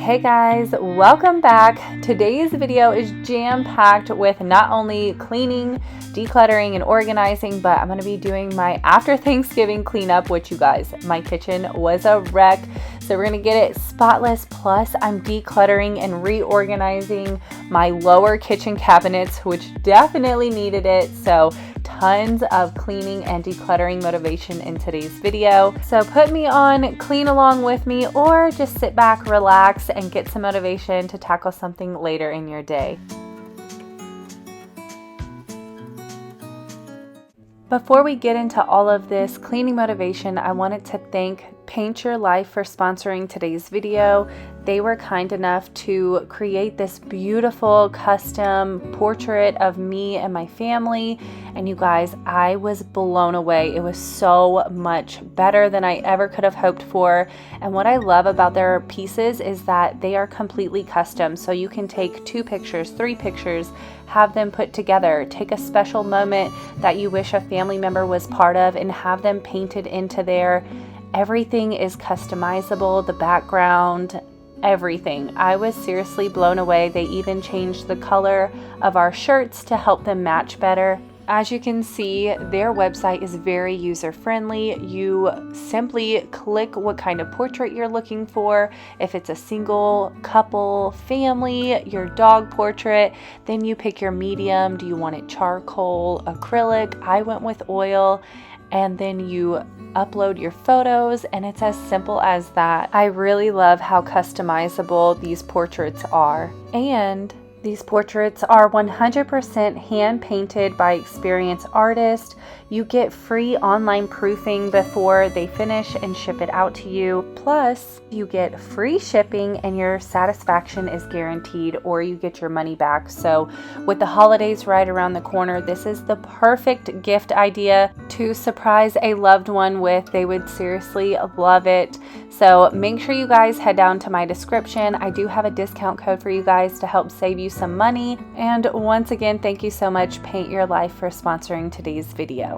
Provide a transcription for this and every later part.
Hey guys, welcome back. Today's video is jam-packed with not only cleaning, decluttering, and organizing, but I'm going to be doing my after Thanksgiving cleanup, which you guys, my kitchen was a wreck. So we're going to get it spotless, plus I'm decluttering and reorganizing my lower kitchen cabinets, which definitely needed it. So tons of cleaning and decluttering motivation in today's video. So put me on, clean along with me, or just sit back, relax, and get some motivation to tackle something later in your day. Before we get into all of this cleaning motivation, I wanted to thank Paint Your Life for sponsoring today's video. They were kind enough to create this beautiful custom portrait of me and my family. And you guys, I was blown away. It was so much better than I ever could have hoped for. And what I love about their pieces is that they are completely custom. So you can take 2 pictures, 3 pictures, have them put together, take a special moment that you wish a family member was part of and have them painted into there. Everything is customizable, the background, everything. I was seriously blown away. They even changed the color of our shirts to help them match better. As you can see, their website is very user-friendly. You simply click what kind of portrait you're looking for. If it's a single, couple, family, your dog portrait, then you pick your medium. Do you want it charcoal, acrylic? I went with oil. And then you upload your photos, and it's as simple as that. I really love how customizable these portraits are. And these portraits are 100% hand painted by experienced artists. You get free online proofing before they finish and ship it out to you. Plus, you get free shipping and your satisfaction is guaranteed, or you get your money back. So with the holidays right around the corner, this is the perfect gift idea to surprise a loved one with. They would seriously love it. So make sure you guys head down to my description. I do have a discount code for you guys to help save you some money. And once again, thank you so much, Paint Your Life, for sponsoring today's video.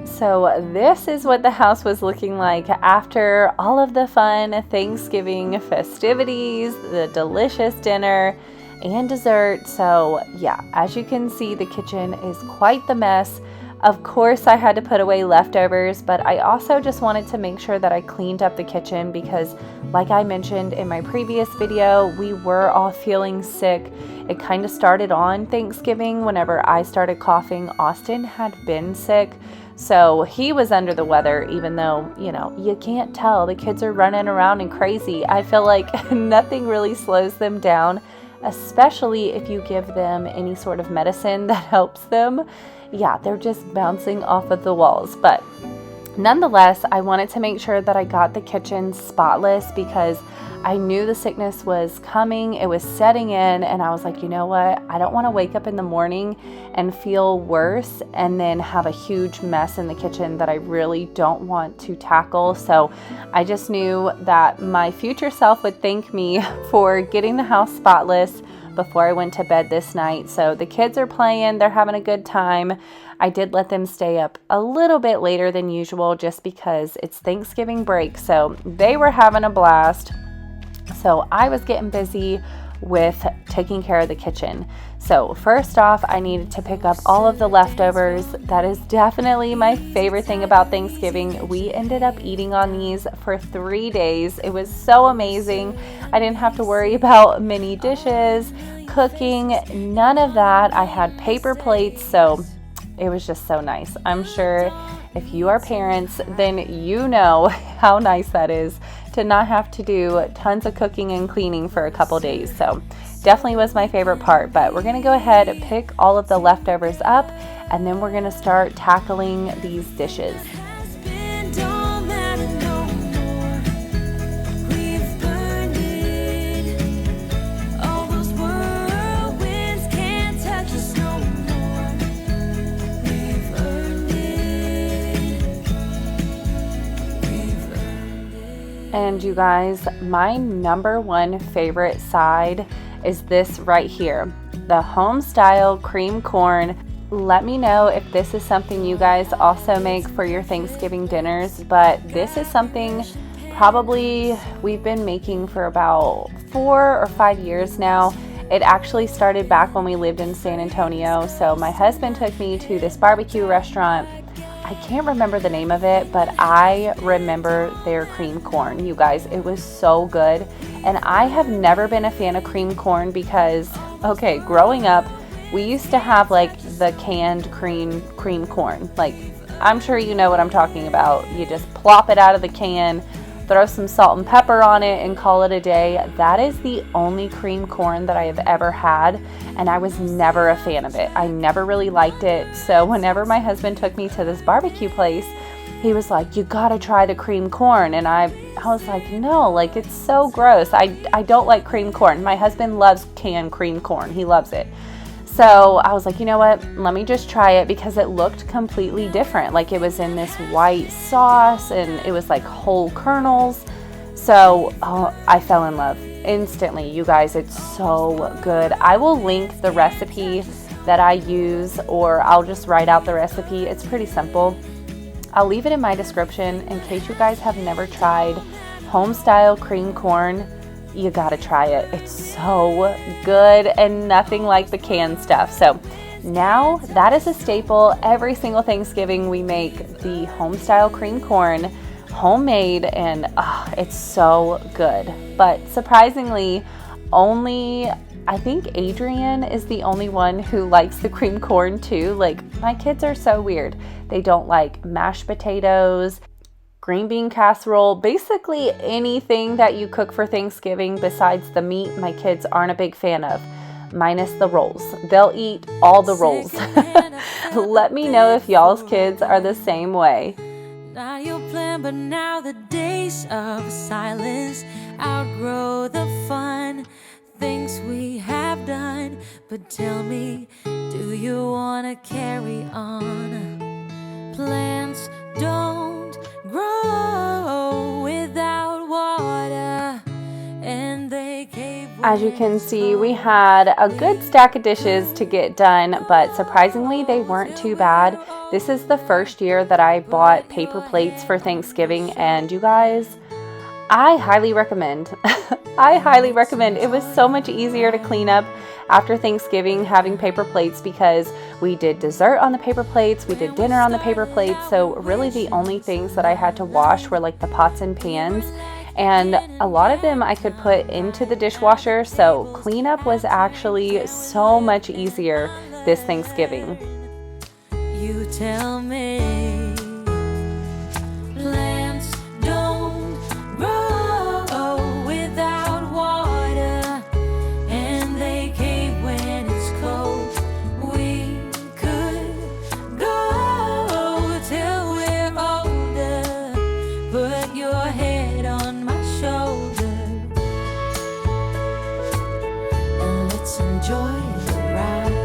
So this is what the house was looking like after all of the fun Thanksgiving festivities, the delicious dinner, and dessert. So yeah, as you can see, the kitchen is quite the mess. Of course, I had to put away leftovers, but I also just wanted to make sure that I cleaned up the kitchen because, like I mentioned in my previous video, we were all feeling sick. It kind of started on Thanksgiving whenever I started coughing. Austin had been sick, so he was under the weather, even though, you can't tell. The kids are running around and crazy. I feel like nothing really slows them down, especially if you give them any sort of medicine that helps them. Yeah, they're just bouncing off of the walls. But nonetheless, I wanted to make sure that I got the kitchen spotless because I knew the sickness was coming. It was setting in, and I was like, you know what? I don't want to wake up in the morning and feel worse and then have a huge mess in the kitchen that I really don't want to tackle. So I just knew that my future self would thank me for getting the house spotless before I went to bed this night. So the kids are playing, they're having a good time. I did let them stay up a little bit later than usual just because it's Thanksgiving break. So they were having a blast. So I was getting busy with taking care of the kitchen. So first off, I needed to pick up all of the leftovers. That is definitely my favorite thing about Thanksgiving. We ended up eating on these for 3 days. It was so amazing. I didn't have to worry about many dishes, cooking, none of that. I had paper plates, so it was just so nice. I'm sure if you are parents, then you know how nice that is to not have to do tons of cooking and cleaning for a couple days. So definitely was my favorite part, but we're going to go ahead and pick all of the leftovers up, and then we're going to start tackling these dishes. And you guys, my number one favorite side is this right here, the home style cream corn. Let me know if this is something you guys also make for your Thanksgiving dinners, but this is something probably we've been making for about 4 or 5 years now. It actually started back when we lived in San Antonio. So my husband took me to this barbecue restaurant. I can't remember the name of it, but I remember their cream corn. You guys, it was so good. And I have never been a fan of cream corn because, okay, growing up, we used to have like the canned cream corn. Like, I'm sure you know what I'm talking about. You just plop it out of the can, throw some salt and pepper on it, and call it a day. That is the only cream corn that I have ever had, and I was never a fan of it. I never really liked it. So whenever my husband took me to this barbecue place, he was like, you gotta try the cream corn. And I was like, no, like, it's so gross. I don't like cream corn. My husband loves canned cream corn. He loves it. So I was like, you know what, let me just try it, because it looked completely different. Like, it was in this white sauce and it was like whole kernels. So I fell in love instantly. You guys, it's so good. I will link the recipe that I use, or I'll just write out the recipe. It's pretty simple. I'll leave it in my description in case you guys have never tried home style cream corn. You gotta try it. It's so good and nothing like the canned stuff. So now that is a staple. Every single Thanksgiving we make the home style cream corn, homemade, and it's so good. But surprisingly, only I think Adrian is the only one who likes the cream corn too. Like, my kids are so weird. They don't like mashed potatoes, green bean casserole, basically anything that you cook for Thanksgiving besides the meat. My kids aren't a big fan of, minus the rolls. They'll eat all the rolls. Let me know if y'all's kids are the same way. Not your plan, but now the days of silence outgrow the fun things we have done. But tell me, do you wanna carry on? Plants don't grow without water, and they cave. As you can see, we had a good stack of dishes to get done, but surprisingly they weren't too bad. This is the first year that I bought paper plates for Thanksgiving, and you guys, I highly recommend. I highly recommend. It was so much easier to clean up after Thanksgiving having paper plates, because we did dessert on the paper plates, we did dinner on the paper plates. So really the only things that I had to wash were like the pots and pans, and a lot of them I could put into the dishwasher. So cleanup was actually so much easier this Thanksgiving. You tell me. Plants don't grow without water, and they cave when it's cold. We could go till we're older. Put your head on my shoulder, and let's enjoy the ride.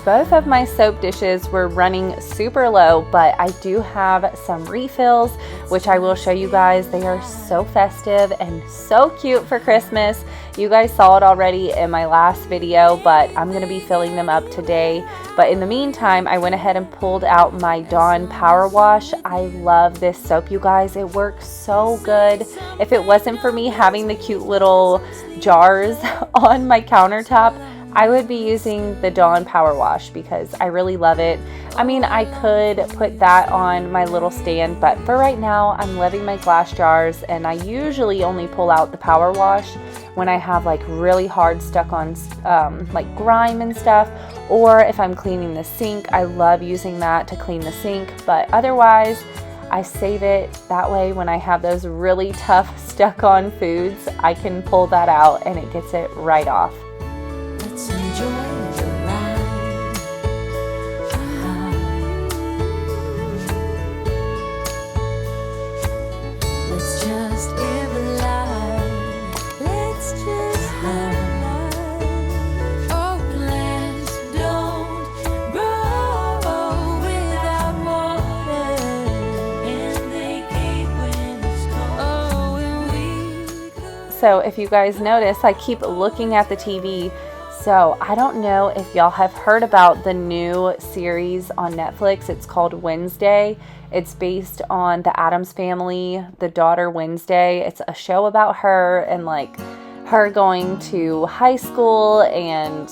Both of my soap dishes were running super low, but I do have some refills, which I will show you guys. They are so festive and so cute for Christmas. You guys saw it already in my last video, but I'm going to be filling them up today. But in the meantime, I went ahead and pulled out my Dawn Power Wash. I love this soap, you guys. It works so good. If it wasn't for me having the cute little jars on my countertop, I would be using the Dawn Power Wash because I really love it. I mean, I could put that on my little stand, but for right now, I'm loving my glass jars, and I usually only pull out the Power Wash when I have like really hard stuck on like grime and stuff, or if I'm cleaning the sink. I love using that to clean the sink, but otherwise, I save it that way. When I have those really tough stuck on foods, I can pull that out and it gets it right off. Let's enjoy the ride. Let's just live a life. Let's just live a life. Oh, plants don't grow without water, and they cave when it's cold. Oh, and we could. So if you guys notice, I keep looking at the TV So I don't know if y'all have heard about the new series on Netflix. It's called Wednesday. It's based on the Addams Family, the daughter Wednesday. It's a show about her and like her going to high school, and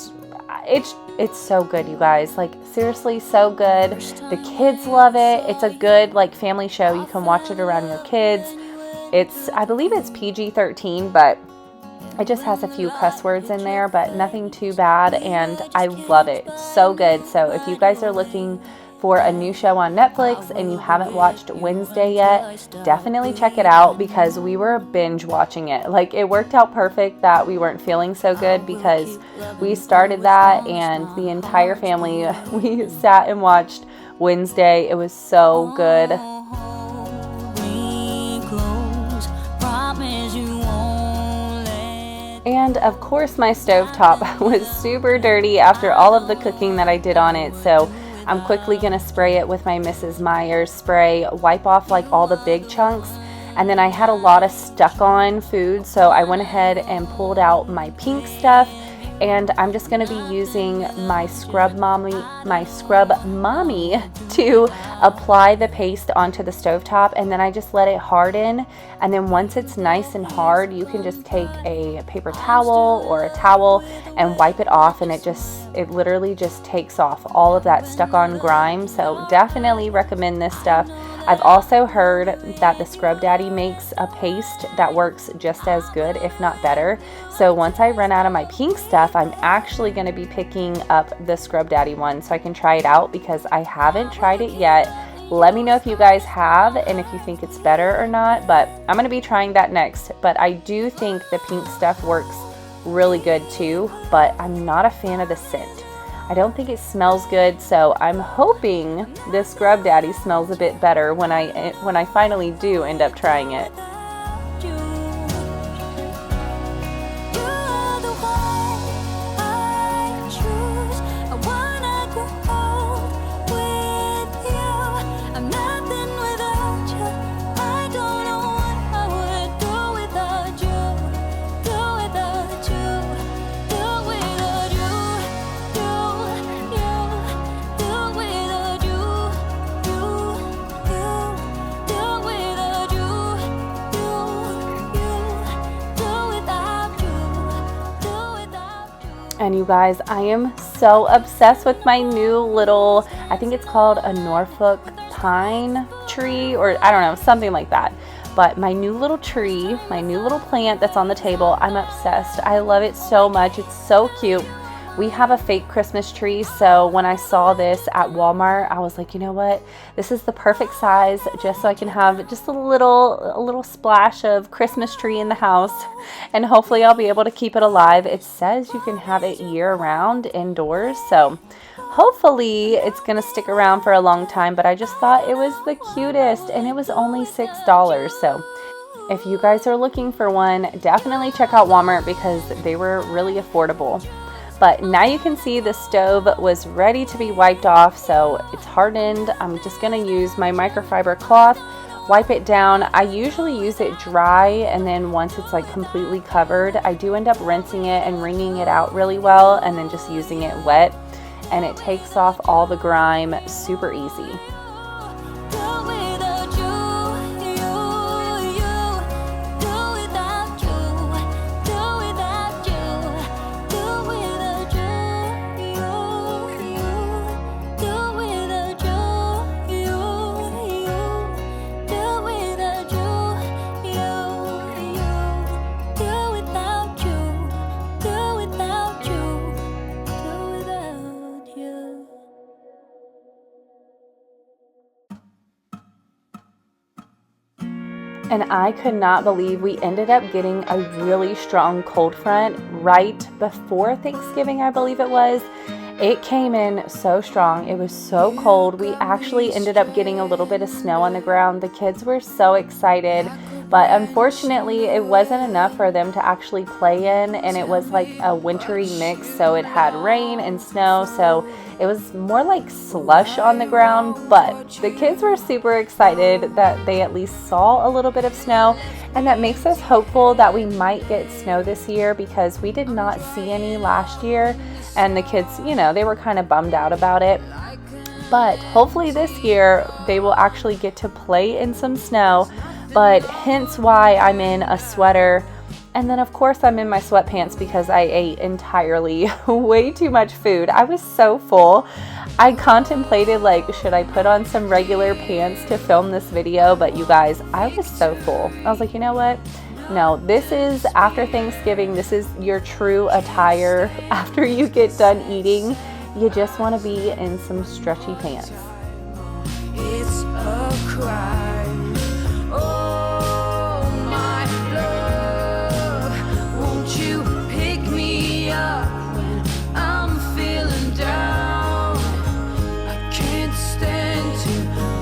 it's so good, you guys. Like, seriously, so good. The kids love it. It's a good like family show. You can watch it around your kids. I believe it's PG-13, but it just has a few cuss words in there, but nothing too bad, and I love it. It's so good. So if you guys are looking for a new show on Netflix and you haven't watched Wednesday yet, definitely check it out, because we were binge watching it. Like, it worked out perfect that we weren't feeling so good, because we started that and the entire family, we sat and watched Wednesday. It was so good. And of course my stovetop was super dirty after all of the cooking that I did on it, so I'm quickly going to spray it with my Mrs. Meyer's spray, wipe off like all the big chunks. And then I had a lot of stuck on food, so I went ahead and pulled out my pink stuff, and I'm just going to be using my Scrub Mommy to apply the paste onto the stovetop, and then I just let it harden. And then once it's nice and hard, you can just take a paper towel or a towel and wipe it off, and it literally just takes off all of that stuck on grime. So definitely recommend this stuff. I've also heard that the Scrub Daddy makes a paste that works just as good, if not better. So once I run out of my pink stuff, I'm actually going to be picking up the Scrub Daddy one so I can try it out, because I haven't tried it yet. Let me know if you guys have and if you think it's better or not, but I'm going to be trying that next. But I do think the pink stuff works really good too, but I'm not a fan of the scent. I don't think it smells good, so I'm hoping this Scrub Daddy smells a bit better when I finally do end up trying it. And you guys, I am so obsessed with my new little, I think it's called a Norfolk pine tree, or I don't know, something like that. But my new little tree, my new little plant that's on the table, I'm obsessed. I love it so much. It's so cute. We have a fake Christmas tree, so when I saw this at Walmart, I was like, you know what? This is the perfect size, just so I can have just a little splash of Christmas tree in the house, and hopefully I'll be able to keep it alive. It says you can have it year-round indoors, so hopefully it's gonna stick around for a long time. But I just thought it was the cutest, and it was only $6. So if you guys are looking for one, definitely check out Walmart, because they were really affordable. But now you can see the stove was ready to be wiped off, so it's hardened. I'm just going to use my microfiber cloth, wipe it down. I usually use it dry, and then once it's like completely covered, I do end up rinsing it and wringing it out really well, and then just using it wet, and it takes off all the grime super easy. And I could not believe we ended up getting a really strong cold front right before Thanksgiving, I believe it was. It came in so strong. It was so cold. We actually ended up getting a little bit of snow on the ground. The kids were so excited, but unfortunately it wasn't enough for them to actually play in, and it was like a wintry mix, so it had rain and snow, so it was more like slush on the ground. But the kids were super excited that they at least saw a little bit of snow, and that makes us hopeful that we might get snow this year, because we did not see any last year, and the kids, you know, they were kind of bummed out about it. But hopefully this year they will actually get to play in some snow, but hence why I'm in a sweater. And then of course I'm in my sweatpants because I ate entirely way too much food. I was so full. I contemplated like, should I put on some regular pants to film this video? But you guys, I was so full. I was like, you know what? No, this is after Thanksgiving. This is your true attire after you get done eating. You just want to be in some stretchy pants. It's a cry. Oh, my love, won't you pick me up when I'm feeling down? I can't stand to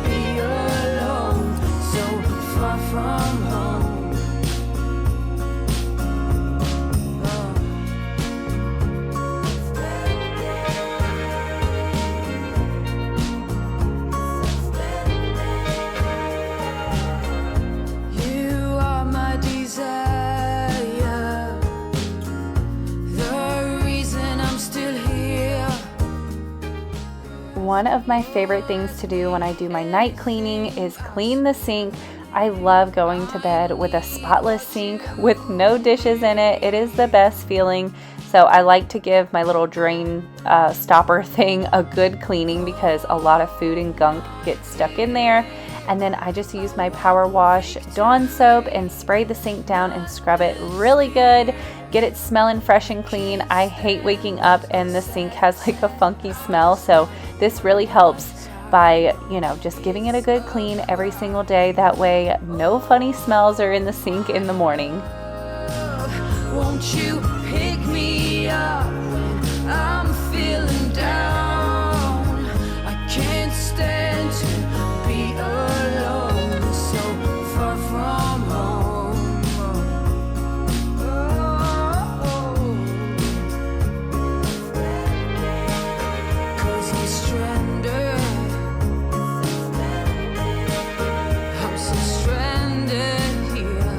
be alone, so far from home. One of my favorite things to do when I do my night cleaning is clean the sink. I love going to bed with a spotless sink with no dishes in it. It is the best feeling. So I like to give my little drain stopper thing a good cleaning, because a lot of food and gunk gets stuck in there. And then I just use my Power Wash Dawn soap and spray the sink down and scrub it really good. Get it smelling fresh and clean. I hate waking up and the sink has like a funky smell. So this really helps by, you know, just giving it a good clean every single day. That way no funny smells are in the sink in the morning. Won't you pick me up when I'm feeling down? I can't stand to be alone, so far from home. Cause I'm stranded. I'm so stranded here.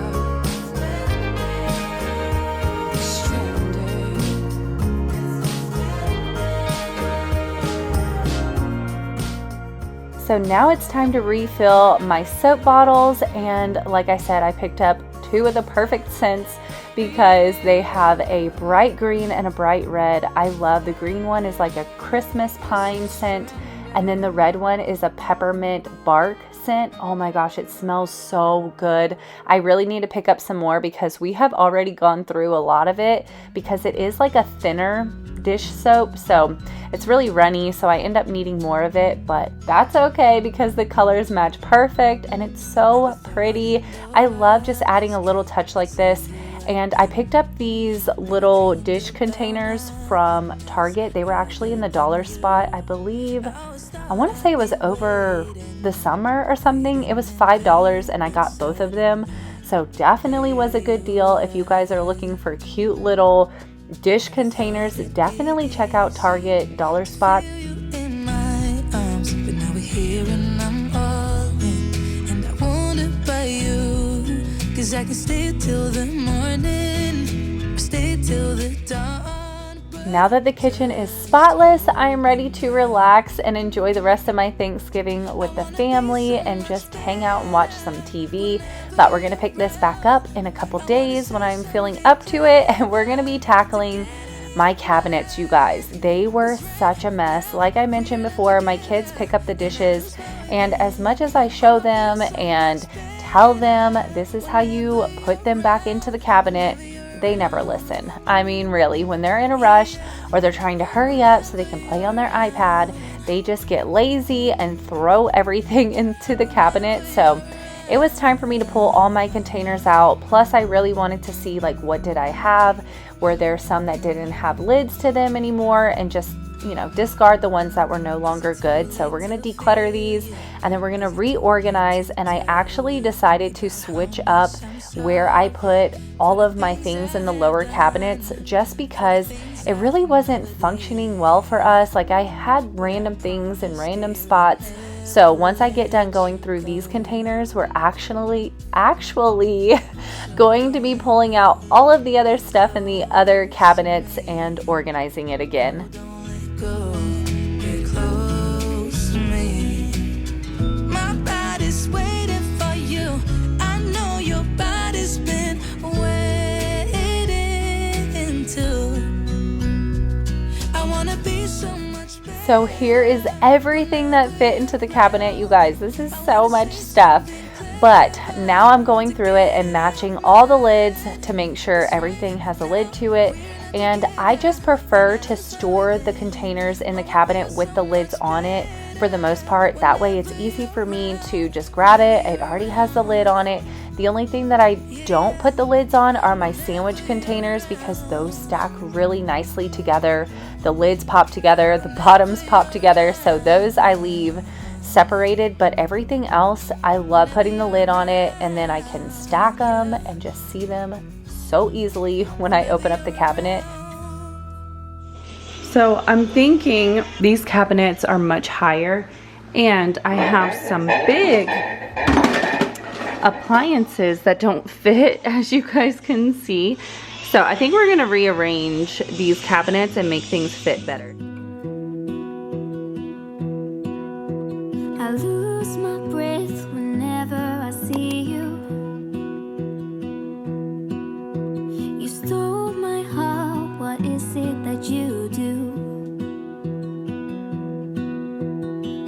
So now it's time to refill my soap bottles, and like I said, I picked up 2 of the perfect scents because they have a bright green and a bright red. I love the green one is like a Christmas pine scent, and then the red one is a peppermint bark scent. Oh my gosh, it smells so good. I really need to pick up some more because we have already gone through a lot of it, because it is like a thinner dish soap, so it's really runny, so I end up needing more of it, but that's okay because the colors match perfect and it's so pretty. I love just adding a little touch like this. And I picked up these little dish containers from Target. They were actually in the dollar spot, I believe. I want to say it was over the summer or something. It was $5 and I got both of them. So definitely was a good deal. If you guys are looking for cute little dish containers, definitely check out Target dollar spot. In my arms, but now we're here and I'm all in, and I wanna buy you, 'cause I can stay till the morning, stay till the dawn. Now that the kitchen is spotless, I am ready to relax and enjoy the rest of my Thanksgiving with the family and just hang out and watch some TV. But we're gonna pick this back up in a couple days when I'm feeling up to it, and we're gonna be tackling my cabinets, you guys. They were such a mess. Like I mentioned before, my kids pick up the dishes, and as much as I show them and tell them this is how you put them back into the cabinet, they never listen. I mean, really, when they're in a rush or they're trying to hurry up so they can play on their iPad, they just get lazy and throw everything into the cabinet. So it was time for me to pull all my containers out. Plus, I really wanted to see like what did I have? Were there some that didn't have lids to them anymore? And just discard the ones that were no longer good. So we're going to declutter these, and then we're going to reorganize. And I actually decided to switch up where I put all of my things in the lower cabinets, just because it really wasn't functioning well for us. Like, I had random things in random spots. So once I get done going through these containers, we're actually going to be pulling out all of the other stuff in the other cabinets and organizing it again. So here is everything that fit into the cabinet, you guys. This is so much stuff. But now I'm going through it and matching all the lids to make sure everything has a lid to it. And I just prefer to store the containers in the cabinet with the lids on it for the most part. That way it's easy for me to just grab it. It already has the lid on it. The only thing that I don't put the lids on are my sandwich containers, because those stack really nicely together. The lids pop together, the bottoms pop together, so those I leave separated. But everything else, I love putting the lid on it, and then I can stack them and just see them so easily when I open up the cabinet. So I'm thinking these cabinets are much higher, and I have some big appliances that don't fit, as you guys can see. So I think we're going to rearrange these cabinets and make things fit better. I lose my breath whenever I see you. You stole my heart, what is it that you do?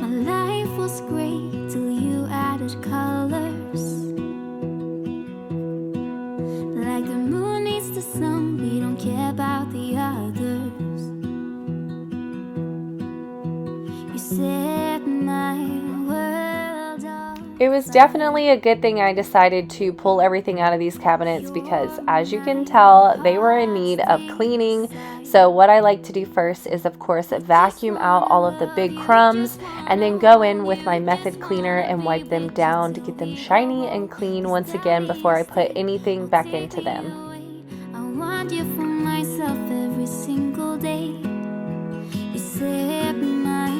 My life was great till you added colors. Like the moon needs the sun, we don't care about the others. You set my world on. It was definitely a good thing I decided to pull everything out of these cabinets, because as you can tell, they were in need of cleaning. So what I like to do first is, of course, vacuum out all of the big crumbs, and then go in with my method cleaner and wipe them down to get them shiny and clean once again before I put anything back into them. I want you for myself every single day. You set my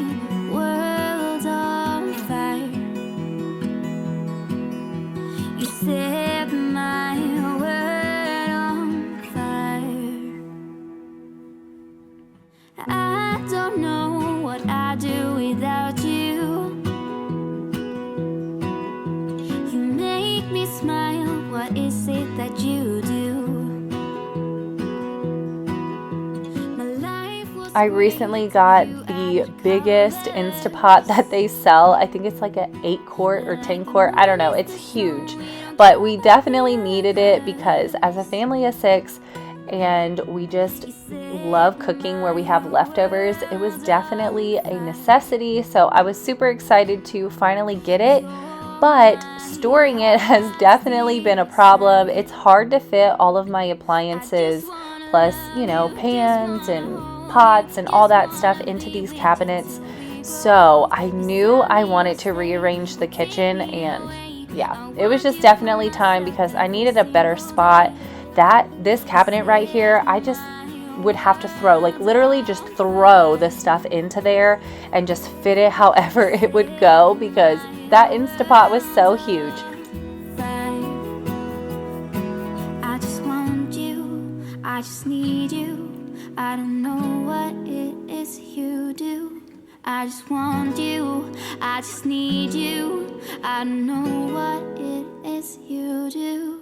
world on fire. You set my world on fire. I don't know what I'd do without you. You make me smile, what is it that you do? My life was I recently got the biggest Instapot that they sell. I think it's like an 8-quart or 10-quart. I don't know. It's huge. But we definitely needed it, because as a family of 6, and we just love cooking where we have leftovers, it was definitely a necessity. So I was super excited to finally get it. But storing it has definitely been a problem. It's hard to fit all of my appliances, plus, pans and pots and all that stuff into these cabinets. So I knew I wanted to rearrange the kitchen, and yeah, it was just definitely time, because I needed a better spot. This cabinet right here, I just would have to throw, like literally just throw the stuff into there and just fit it however it would go, because that Instapot was so huge. I just want you, I just need you. I don't know what it is you do. I just want you, I just need you. I don't know what it is you do.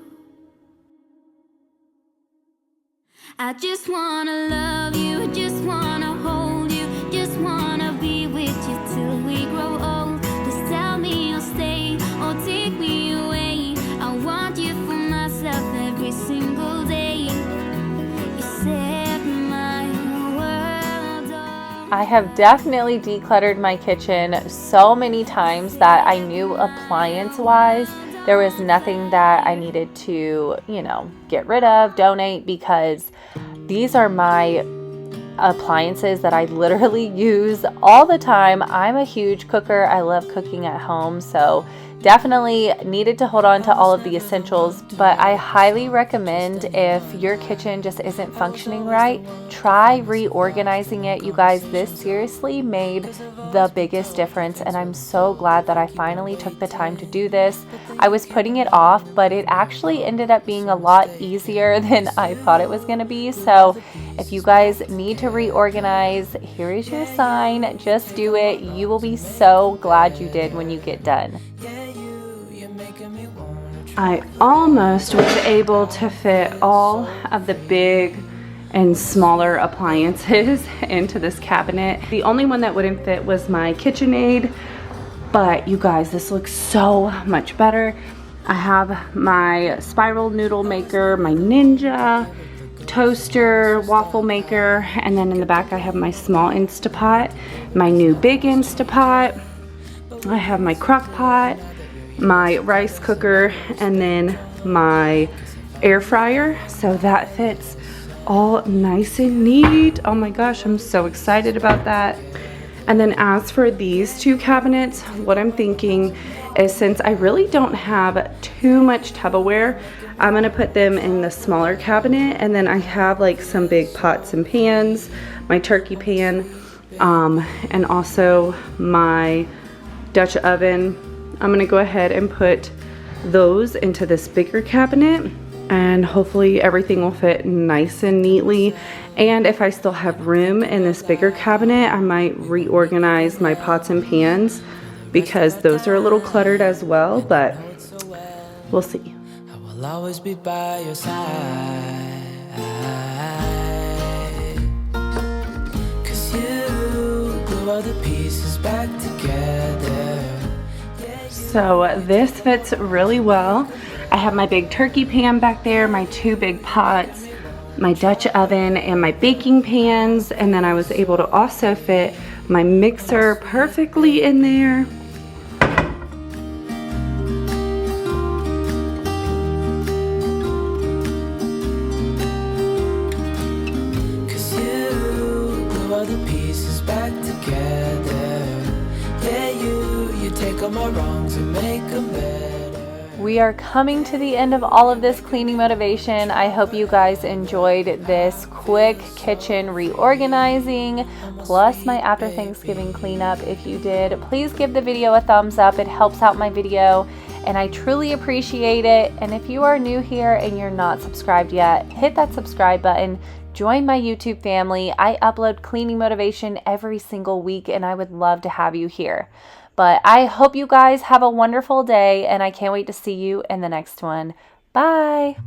I just wanna love you, just wanna hold you, just wanna be with you till we grow old. Just tell me you'll stay or take me away. I want you for myself every single day. You set my world on. I have definitely decluttered my kitchen so many times that I knew appliance-wise there was nothing that I needed to, get rid of, donate, because these are my appliances that I literally use all the time. I'm a huge cooker. I love cooking at home, so definitely needed to hold on to all of the essentials, but I highly recommend if your kitchen just isn't functioning right, try reorganizing it. You guys, this seriously made the biggest difference, and I'm so glad that I finally took the time to do this. I was putting it off, but it actually ended up being a lot easier than I thought it was going to be. So if you guys need to reorganize, here is your sign. Just do it. You will be so glad you did when you get done. I almost was able to fit all of the big and smaller appliances into this cabinet. The only one that wouldn't fit was my KitchenAid, but you guys, this looks so much better. I have my spiral noodle maker, my Ninja toaster, waffle maker, and then in the back I have my small Instapot, my new big Instapot. I have my crock pot, my rice cooker, and then my air fryer. So that fits all nice and neat. Oh my gosh, I'm so excited about that. And then as for these two cabinets, what I'm thinking is, since I really don't have too much Tupperware, I'm gonna put them in the smaller cabinet, and then I have like some big pots and pans, my turkey pan, and also my Dutch oven. I'm gonna go ahead and put those into this bigger cabinet, and hopefully everything will fit nice and neatly. And if I still have room in this bigger cabinet, I might reorganize my pots and pans because those are a little cluttered as well, but we'll see. I will always be by your side, 'cause you glue all the pieces back together. So this fits really well. I have my big turkey pan back there, my two big pots, my Dutch oven, and my baking pans, and then I was able to also fit my mixer perfectly in there. We are coming to the end of all of this cleaning motivation. I hope you guys enjoyed this quick kitchen reorganizing plus my after Thanksgiving cleanup. If you did, please give the video a thumbs up. It helps out my video and I truly appreciate it. And if you are new here and you're not subscribed yet, hit that subscribe button. Join my YouTube family. I upload cleaning motivation every single week and I would love to have you here. But I hope you guys have a wonderful day and I can't wait to see you in the next one. Bye.